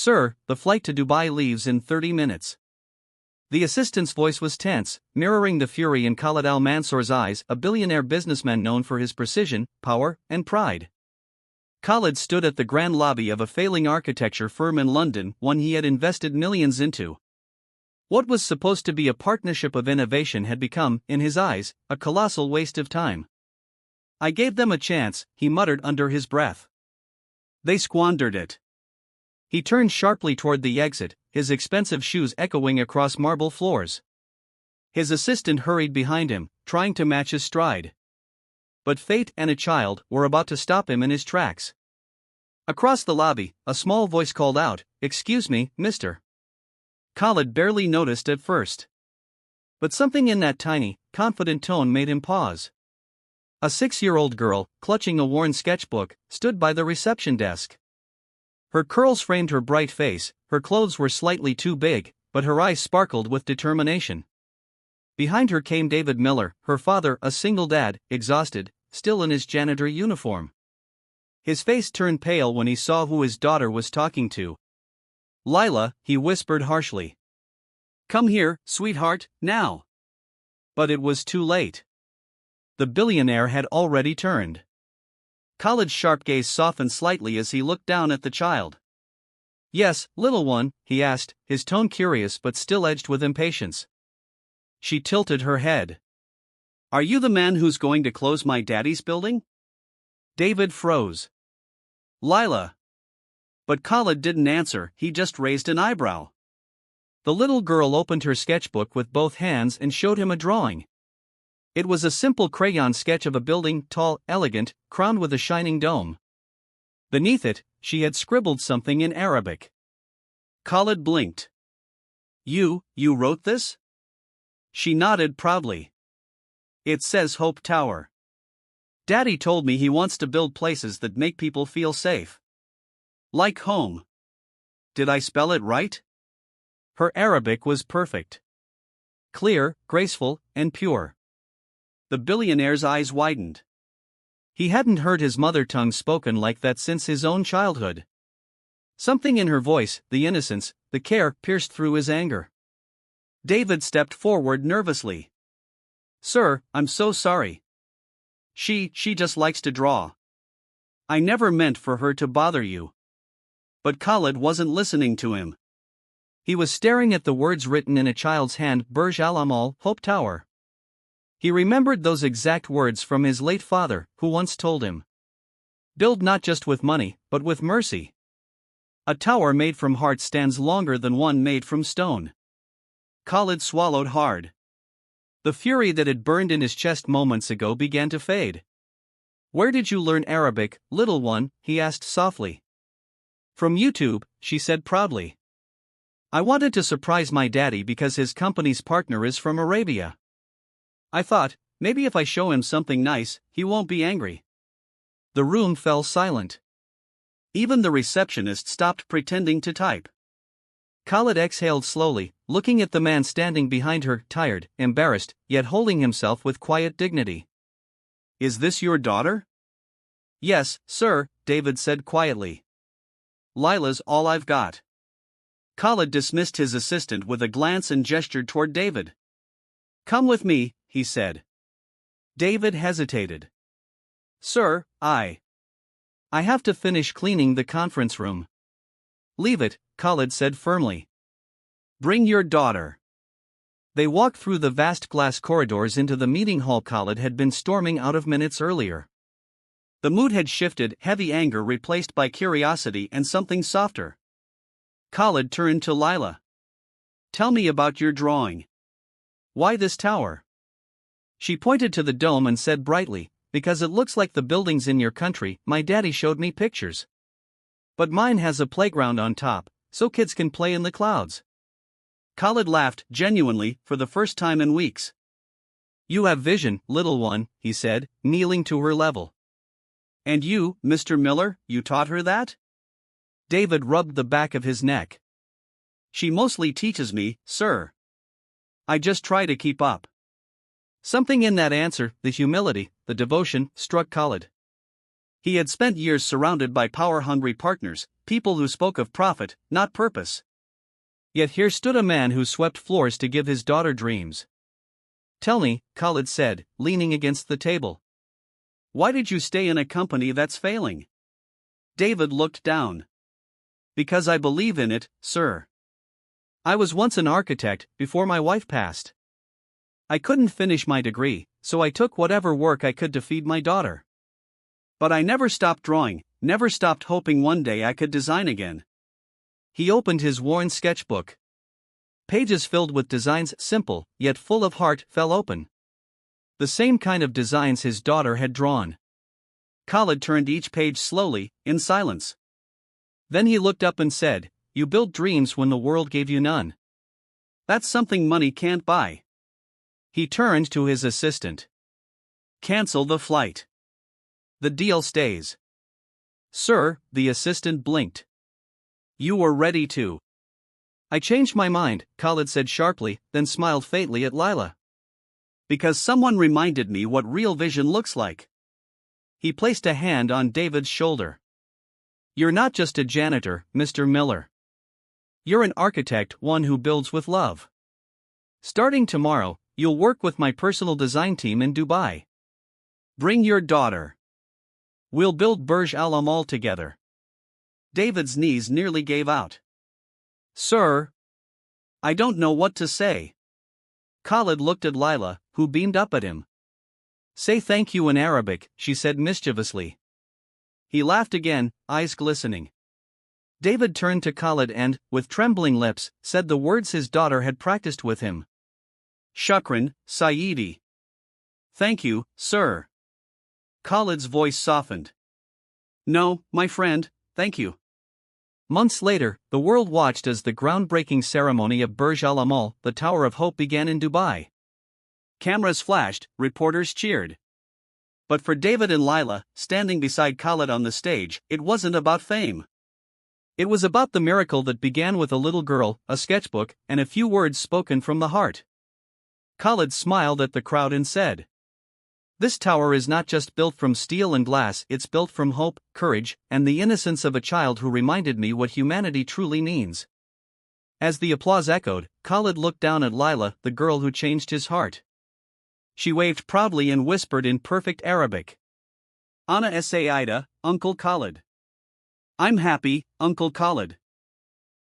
Sir, the flight to Dubai leaves in 30 minutes. The assistant's voice was tense, mirroring the fury in Khalid Al Mansour's eyes, a billionaire businessman known for his precision, power, and pride. Khalid stood at the grand lobby of a failing architecture firm in London, one he had invested millions into. What was supposed to be a partnership of innovation had become, in his eyes, a colossal waste of time. I gave them a chance, he muttered under his breath. They squandered it. He turned sharply toward the exit, his expensive shoes echoing across marble floors. His assistant hurried behind him, trying to match his stride. But fate and a child were about to stop him in his tracks. Across the lobby, a small voice called out, "Excuse me, mister." Khalid barely noticed at first. But something in that tiny, confident tone made him pause. A 6-year-old girl, clutching a worn sketchbook, stood by the reception desk. Her curls framed her bright face, her clothes were slightly too big, but her eyes sparkled with determination. Behind her came David Miller, her father, a single dad, exhausted, still in his janitor uniform. His face turned pale when he saw who his daughter was talking to. "Lila," he whispered harshly. "Come here, sweetheart, now." But it was too late. The billionaire had already turned. Khalid's sharp gaze softened slightly as he looked down at the child. "Yes, little one?" he asked, his tone curious but still edged with impatience. She tilted her head. "Are you the man who's going to close my daddy's building?" David froze. "Lila." But Khalid didn't answer, he just raised an eyebrow. The little girl opened her sketchbook with both hands and showed him a drawing. It was a simple crayon sketch of a building, tall, elegant, crowned with a shining dome. Beneath it, she had scribbled something in Arabic. Khalid blinked. You wrote this?" She nodded proudly. "It says Hope Tower. Daddy told me he wants to build places that make people feel safe. Like home. Did I spell it right?" Her Arabic was perfect. Clear, graceful, and pure. The billionaire's eyes widened. He hadn't heard his mother tongue spoken like that since his own childhood. Something in her voice, the innocence, the care, pierced through his anger. David stepped forward nervously. "Sir, I'm so sorry. She just likes to draw. I never meant for her to bother you." But Khalid wasn't listening to him. He was staring at the words written in a child's hand, Burj Al Amal, Hope Tower. He remembered those exact words from his late father, who once told him, "Build not just with money, but with mercy. A tower made from heart stands longer than one made from stone." Khalid swallowed hard. The fury that had burned in his chest moments ago began to fade. "Where did you learn Arabic, little one?" he asked softly. "From YouTube," she said proudly. "I wanted to surprise my daddy because his company's partner is from Arabia. I thought, maybe if I show him something nice, he won't be angry." The room fell silent. Even the receptionist stopped pretending to type. Khalid exhaled slowly, looking at the man standing behind her, tired, embarrassed, yet holding himself with quiet dignity. "Is this your daughter?" "Yes, sir," David said quietly. "Lila's all I've got." Khalid dismissed his assistant with a glance and gestured toward David. "Come with me," he said. David hesitated. "Sir, I have to finish cleaning the conference room." "Leave it," Khalid said firmly. "Bring your daughter." They walked through the vast glass corridors into the meeting hall Khalid had been storming out of minutes earlier. The mood had shifted, heavy anger replaced by curiosity and something softer. Khalid turned to Lila. "Tell me about your drawing. Why this tower?" She pointed to the dome and said brightly, "Because it looks like the buildings in your country. My daddy showed me pictures. But mine has a playground on top, so kids can play in the clouds." Khalid laughed, genuinely, for the first time in weeks. "You have vision, little one," he said, kneeling to her level. "And you, Mr. Miller, you taught her that?" David rubbed the back of his neck. "She mostly teaches me, sir. I just try to keep up." Something in that answer, the humility, the devotion, struck Khalid. He had spent years surrounded by power-hungry partners, people who spoke of profit, not purpose. Yet here stood a man who swept floors to give his daughter dreams. "Tell me," Khalid said, leaning against the table. "Why did you stay in a company that's failing?" David looked down. "Because I believe in it, sir. I was once an architect, before my wife passed. I couldn't finish my degree, so I took whatever work I could to feed my daughter. But I never stopped drawing, never stopped hoping one day I could design again." He opened his worn sketchbook. Pages filled with designs, simple, yet full of heart, fell open. The same kind of designs his daughter had drawn. Khalid turned each page slowly, in silence. Then he looked up and said, "You built dreams when the world gave you none. That's something money can't buy." He turned to his assistant. "Cancel the flight. The deal stays." "Sir," the assistant blinked. "You were ready to." "I changed my mind," Khalid said sharply, then smiled faintly at Lila. "Because someone reminded me what real vision looks like." He placed a hand on David's shoulder. "You're not just a janitor, Mr. Miller. You're an architect, one who builds with love. Starting tomorrow, you'll work with my personal design team in Dubai. Bring your daughter. We'll build Burj Al Amal together." David's knees nearly gave out. "Sir, I don't know what to say." Khalid looked at Lila, who beamed up at him. "Say thank you in Arabic," she said mischievously. He laughed again, eyes glistening. David turned to Khalid and, with trembling lips, said the words his daughter had practiced with him. "Shukran, Sayyidi." "Thank you, sir." Khalid's voice softened. "No, my friend, thank you." Months later, the world watched as the groundbreaking ceremony of Burj Al Amal, the Tower of Hope, began in Dubai. Cameras flashed, reporters cheered. But for David and Lila, standing beside Khalid on the stage, it wasn't about fame. It was about the miracle that began with a little girl, a sketchbook, and a few words spoken from the heart. Khalid smiled at the crowd and said, "This tower is not just built from steel and glass, it's built from hope, courage, and the innocence of a child who reminded me what humanity truly means." As the applause echoed, Khalid looked down at Lila, the girl who changed his heart. She waved proudly and whispered in perfect Arabic, "Ana Saida, Uncle Khalid. I'm happy, Uncle Khalid."